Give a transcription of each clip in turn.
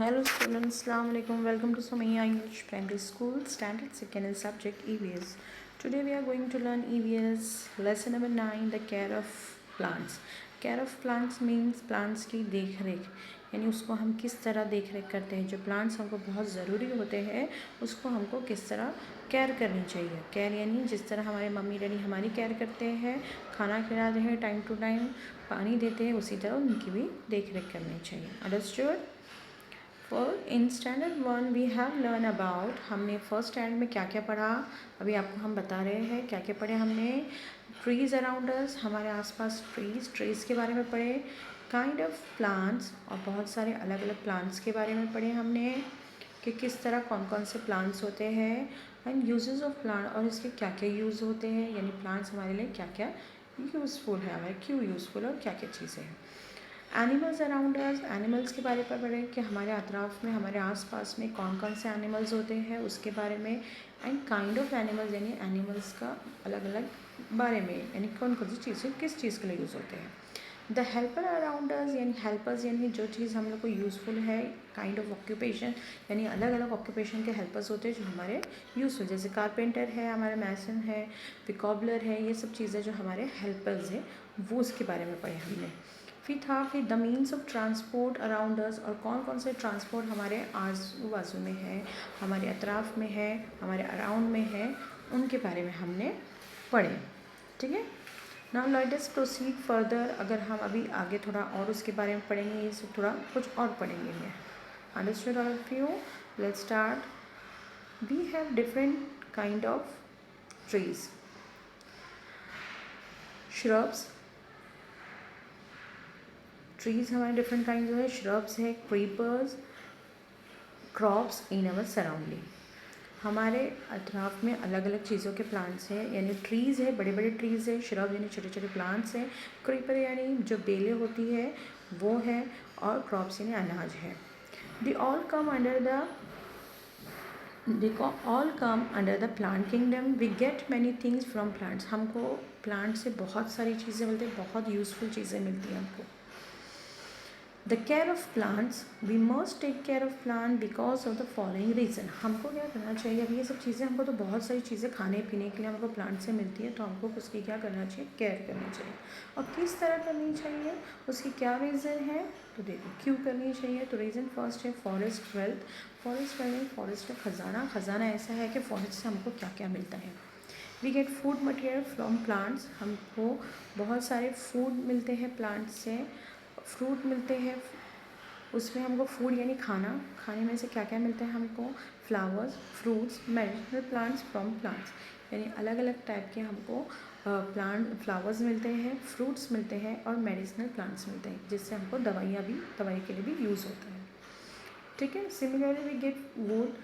Hello students, Assalamu alaikum. Welcome to Somaiya English Primary School, Standard 2nd and subject EVS. Today we are going to learn EVS lesson number 9, the care of plants. Care of plants means plants की देख रेख, यानी उसको हम किस तरह देख रेख करते हैं. जो प्लांट्स हमको बहुत ज़रूरी होते हैं उसको हमको किस तरह केयर करनी चाहिए. केयर यानी जिस तरह हमारे मम्मी डैडी हमारी केयर करते हैं, खाना खिलाते हैं टाइम टू टाइम, पानी देते हैं, उसी तरह उनकी भी देख रेख करनी चाहिए. Understood. In standard 1 we have learn about, हमने फर्स्ट स्टैंडर्ड में क्या क्या पढ़ा अभी आपको हम बता रहे हैं. क्या क्या पढ़े हमने. ट्रीज़ अराउंड अस, हमारे आसपास ट्रीज़ के बारे में पढ़े. काइंड ऑफ प्लांट्स, और बहुत सारे अलग अलग प्लांट्स के बारे में पढ़े हमने कि किस तरह कौन कौन से प्लांट्स होते हैं. एंड यूजेस ऑफ प्लांट, और इसके क्या क्या यूज़ होते हैं, यानी प्लांट्स हमारे लिए क्या क्या यूज़फुल है, हमारे क्यों यूज़फुल और क्या क्या चीज़ें हैं. एनिमल्स अराउंड अस, एनिमल्स के बारे में पढ़े कि हमारे अतराफ़ में हमारे आसपास में कौन कौन से एनिमल्स होते हैं उसके बारे में. एंड काइंड ऑफ एनिमल्स, यानी एनिमल्स का अलग अलग बारे में, यानी कौन कौन सी चीज़ें किस चीज़ के लिए यूज़ होते हैं. द हेल्पर अराउंड अस, यानी हेल्पर्स यानी जो चीज़ हम लोग को यूज़फुल है. काइंड ऑफ ऑक्यूपेशन, यानी अलग अलग ऑक्यूपेशन के हेल्पर्स होते हैं जो हमारे यूज़फुल, जैसे कारपेंटर है, हमारा मैसन है, पिकॉबलर है, ये सब चीज़ें जो हमारे हेल्पर्स हैं वो उसके बारे में पढ़े हमने. फिर the means of transport around us, और कौन कौन से ट्रांसपोर्ट हमारे आजू बाजू में है, हमारे अतराफ़ में है, हमारे अराउंड में है, उनके बारे में हमने पढ़े. ठीक है. Now let us proceed further. अगर हम अभी आगे थोड़ा और उसके बारे में पढ़ेंगे, ये सब थोड़ा कुछ और पढ़ेंगे. मैं understood all of you. Let's start. We have different kind of trees. Shrubs, trees हमारे डिफरेंट काइंड है. श्रब्स है, creepers, crops in our surrounding. हमारे अतराफ में अलग अलग चीज़ों के प्लांट्स हैं, यानी ट्रीज़ है, बड़े बड़े ट्रीज़ है. श्रब यानी छोटे छोटे प्लांट्स हैं. क्रीपर यानी जो बेलें होती है वो है. और क्रॉप्स यानी अनाज है. They all come under the plant kingdom. We get many things from plants. हमको प्लांट से बहुत सारी चीज़ें मिलती हैं, बहुत यूज़फुल चीज़ें मिलती हैं हमको. The care of plants, we must take care of plant because of the following reason. हमको क्या करना चाहिए. अब ये सब चीज़ें हमको तो बहुत सारी चीज़ें खाने पीने के लिए हमको प्लांट से मिलती है, तो हमको उसकी क्या करना चाहिए, केयर करनी चाहिए. और किस तरह करनी चाहिए, उसकी क्या रीज़न है, तो देखो क्यों करनी चाहिए. तो रीज़न फर्स्ट है forest wealth. Forest wealth, forest का खजाना. खजाना ऐसा है कि फॉरेस्ट से हमको क्या क्या मिलता है. We get food material from plants. हमको बहुत सारे फूड मिलते हैं प्लांट्स से. फ्रूट मिलते हैं, उसमें हमको फूड यानी खाना. खाने में से क्या क्या मिलता है हमको. Flowers, fruits, medicinal plants from plants, यानी अलग अलग टाइप के हमको फ्लावर्स मिलते हैं, फ्रूट्स मिलते हैं और मेडिसिनल प्लांट्स मिलते हैं, जिससे हमको दवाई के लिए भी यूज़ होता है. ठीक है. Similarly we get wood,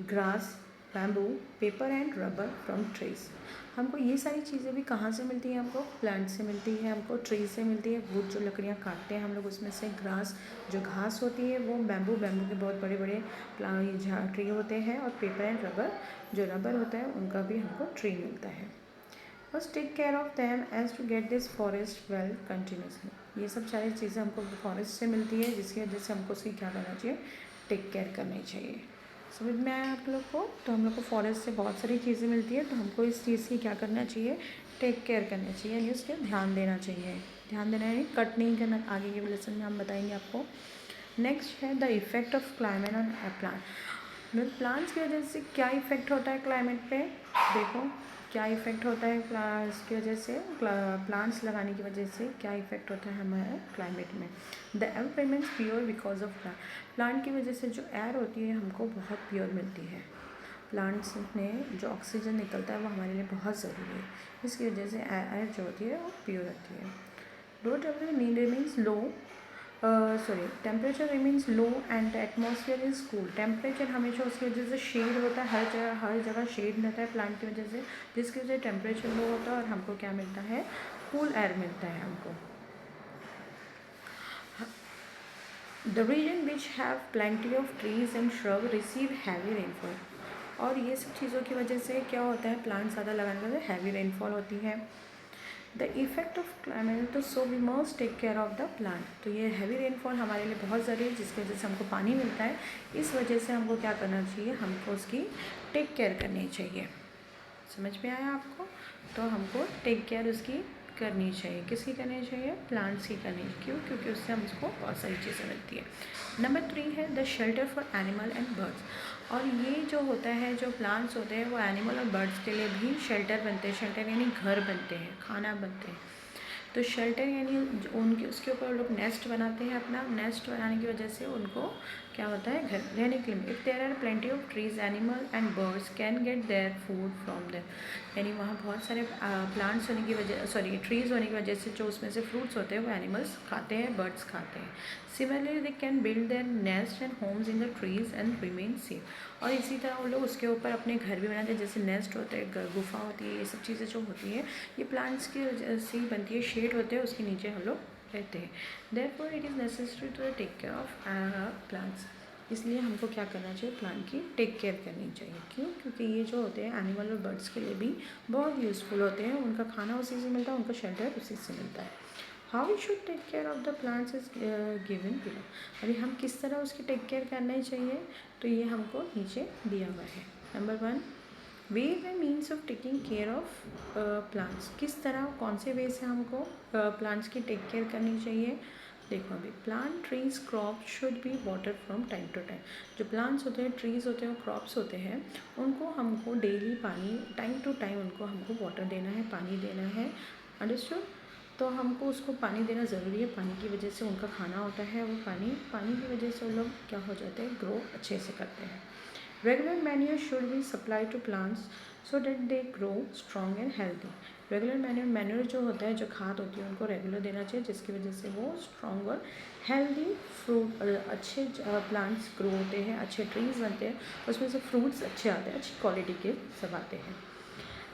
grass, bamboo, paper and rubber from trees. हमको ये सारी चीज़ें भी कहाँ से मिलती हैं, हमको प्लांट से मिलती है, हमको ट्री से मिलती है. वुड जो लकड़ियाँ काटते हैं हम लोग उसमें से. ग्रास जो घास होती है वो बैम्बू के बहुत बड़े बड़े ट्री होते हैं. और पेपर एंड रबर जो रबर होता है उनका भी हमको ट्री मिलता है. बस take care of them as to get this forest well continuously. ये सब सारी चीज़ें हमको फॉरेस्ट से मिलती है, जिसकी वजह से हमको उसकी क्या करना चाहिए, टेक केयर करनी चाहिए. समझ में आया आप लोग को. तो हम लोग को फॉरेस्ट से बहुत सारी चीज़ें मिलती है, तो हमको इस चीज़ की क्या करना चाहिए, टेक केयर करना चाहिए, यानी उसके ध्यान देना चाहिए. ध्यान देना यानी कट नहीं करना. आगे के लेसन में हम बताएंगे आपको. नेक्स्ट है the effect of climate on A plant. Plants की वजह से क्या इफ़ेक्ट होता है क्लाइमेट पे. देखो क्या इफ़ेक्ट होता है इसकी वजह से, प्लांट्स लगाने की वजह से क्या इफ़ेक्ट होता है हमारे क्लाइमेट में. The air remains pure because of plant. Plant की वजह से जो एयर होती है हमको बहुत प्योर मिलती है. प्लांट्स में जो ऑक्सीजन निकलता है वो हमारे लिए बहुत ज़रूरी है, इसकी वजह से एयर जो होती है वो प्योर रहती है. Low temperature remains low, temperature remains low and atmosphere is cool. Temperature हमेशा उसकी वजह से शेड होता है, हर जगह शेड रहता है प्लांट की वजह से, जिसकी वजह से टेम्परेचर लो होता है और हमको क्या मिलता है, कूल एयर मिलता है हमको. The region which have plenty of trees and shrub receive heavy rainfall. और ये सब चीज़ों की वजह से क्या होता है, प्लांट ज़्यादा लगाने की वजह से हैवी रेनफॉल होती है. द इफ़ेक्ट ऑफ क्लाइमेट, तो so we must take care of the plant. तो ये हैवी रेनफॉल हमारे लिए बहुत ज़रूरी है, जिसकी वजह से हमको पानी मिलता है। इस वजह से हमको क्या करना चाहिए, हमको उसकी टेक केयर करनी चाहिए। समझ में आया आपको? तो हमको टेक केयर उसकी करनी चाहिए। किसकी करनी चाहिए? प्लांट्स की करनी चाहिए। क्यों? क्योंकि उससे हमको बहुत सारी चीज़ें मिलती है। नंबर 3 है the shelter for animal and birds. और ये जो होता है, जो प्लांट्स होते हैं वो एनिमल और बर्ड्स के लिए भी शेल्टर बनते हैं। शेल्टर यानी घर बनते हैं, खाना बनते हैं। तो शेल्टर यानी उनके उसके ऊपर लोग नेस्ट बनाते हैं। अपना नेस्ट बनाने की वजह से उनको क्या होता है, घर रहने के लिए। If there are plenty of trees, animal and birds can get their food from them. यानी वहाँ बहुत सारे प्लांट्स होने की वजह, सॉरी ट्रीज़ होने की वजह से जो उसमें से फ्रूट्स होते हैं वो एनिमल्स खाते हैं, बर्ड्स खाते हैं। Similarly they can build their nest and homes in the trees and remain safe. और इसी तरह वो लोग उसके ऊपर अपने घर भी बनाते हैं, जैसे नेस्ट होते हैं, गुफा होती है, ये सब चीज़ें जो होती हैं ये प्लांट्स की वजह से ही बनती है। शेड होते हैं, उसके नीचे हम लोग रहते हैं। Therefore it is necessary to take care of plants. इसलिए हमको क्या करना चाहिए, प्लांट की टेक केयर करनी चाहिए। क्यों? क्योंकि ये जो होते हैं एनिमल और बर्ड्स के लिए भी बहुत यूज़फुल होते हैं। उनका खाना उसी से मिलता है, उनका शेल्टर उसी से मिलता है। How we should take care of the plants is given below. अभी हम किस तरह उसकी टेक केयर करना चाहिए, तो ये हमको नीचे दिया हुआ है। नंबर 1, वे व means of taking care of plants. किस तरह, कौन से वे से हमको प्लांट्स की टेक केयर करनी चाहिए। देखो अभी, plant trees crop should be water from time to time. जो प्लांट्स होते हैं, ट्रीज़ होते हैं, क्रॉप्स होते हैं, उनको हमको डेली पानी, टाइम टू टाइम उनको हमको वाटर देना है, पानी देना है। अंडरस्टूड? तो हमको उसको पानी देना ज़रूरी है। पानी की वजह से उनका खाना होता है, वो पानी की वजह से वो लोग क्या हो जाते हैं, ग्रो अच्छे से करते हैं। Regular manure should be supply to plants so that they grow strong and healthy. Regular manure जो होता है, जो खाद होती है, उनको रेगुलर देना चाहिए, जिसकी वजह से वो स्ट्रॉन्ग और हेल्दी फ्रूट, अच्छे प्लांट्स ग्रो होते हैं, अच्छे ट्रीज़ बनते हैं, उसमें से फ्रूट्स अच्छे आते हैं, अच्छी क्वालिटी के सब आते हैं।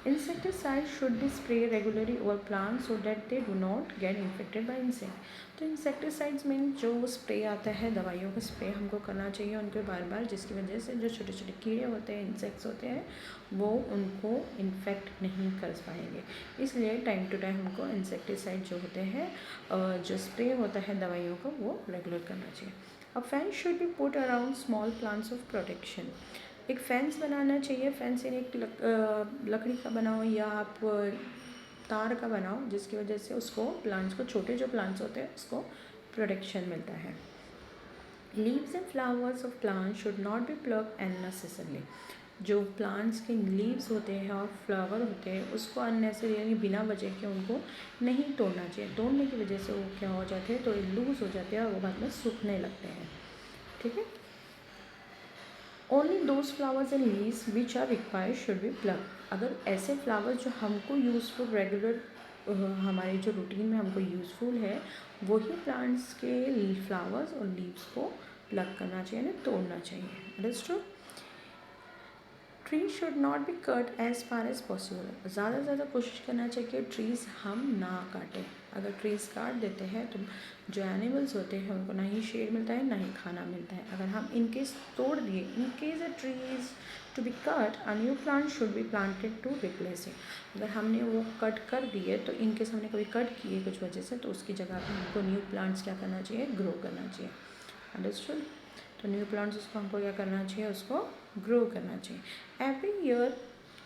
Insecticide should be spray regularly over plants so that they do not get infected by insect. तो इंसेक्टिसाइड्स मीन जो स्प्रे आता है, दवाइयों का स्प्रे हमको करना चाहिए उनको बार बार, जिसकी वजह से जो छोटे छोटे कीड़े होते हैं, इंसेक्ट्स होते हैं, वो उनको इन्फेक्ट नहीं कर पाएंगे। इसलिए टाइम टू टाइम हमको इंसेक्टिसाइड जो होते हैं, जो स्प्रे होता है दवाइयों का, वो रेगुलर करना चाहिए। A fence should be put around small plants of protection. एक फेंस बनाना चाहिए। फेंस यानी एक लकड़ी का बनाओ या आप तार का बनाओ, जिसकी वजह से उसको प्लांट्स को, छोटे जो प्लांट्स होते हैं, उसको प्रोटेक्शन मिलता है। Leaves and flowers of plant should not B plug unnecessarily. जो प्लांट्स के लीव्स होते हैं और फ्लावर होते हैं, उसको अननेसेसरी यानी बिना वजह के उनको नहीं तोड़ना चाहिए। तोड़ने की वजह से वो क्या हो जाते हैं, तो लूज़ हो जाते हैं और वो बाद में सूखने लगते हैं। ठीक है। Only those flowers and leaves which are required should be pluck. अगर ऐसे फ्लावर्स जो हमको यूज़फुल रेगुलर हमारे जो रूटीन में हमको यूज़फुल है, वही प्लांट्स के फ्लावर्स और लीव्स को प्लग करना चाहिए, ना तोड़ना चाहिए। Understood? Tree should not be cut as far as possible. ज़्यादा से ज़्यादा कोशिश करना चाहिए कि ट्रीज़ हम ना काटें। अगर ट्रीज़ काट देते हैं तो जो एनिमल्स होते हैं उनको ना ही शेड मिलता है, ना ही खाना मिलता है। अगर हम इनकेस तोड़ दिए, in case a tree is to be cut, a new plant should be planted to replace it. अगर हमने वो कट कर दिए, तो इनकेस हमने कभी कट किए कुछ वजह से, तो उसकी जगह पर हमको न्यू प्लांट्स क्या करना चाहिए, ग्रो करना चाहिए। अंडरस्टूड? तो न्यू प्लांट्स उसको हमको क्या करना चाहिए, उसको ग्रो करना चाहिए। Every year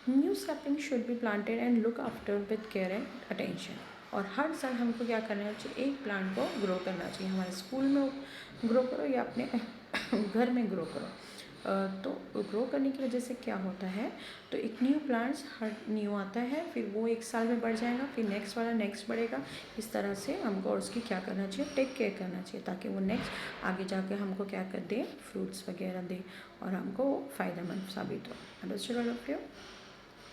new sapling should be planted and look after with care and attention. और हर साल हमको क्या करना चाहिए, एक प्लांट को ग्रो करना चाहिए। हमारे स्कूल में ग्रो करो या अपने घर में ग्रो करो। तो ग्रो करने की वजह से क्या होता है, तो एक न्यू प्लांट्स हर न्यू आता है, फिर वो एक साल में बढ़ जाएगा, फिर नेक्स्ट वाला नेक्स्ट बढ़ेगा। इस तरह से हमको उसकी क्या करना चाहिए, टेक केयर करना चाहिए, ताकि वो नेक्स्ट आगे जाके हमको क्या कर दे, फ्रूट्स वगैरह दे और हमको फ़ायदेमंद साबित हो। Understood all of you?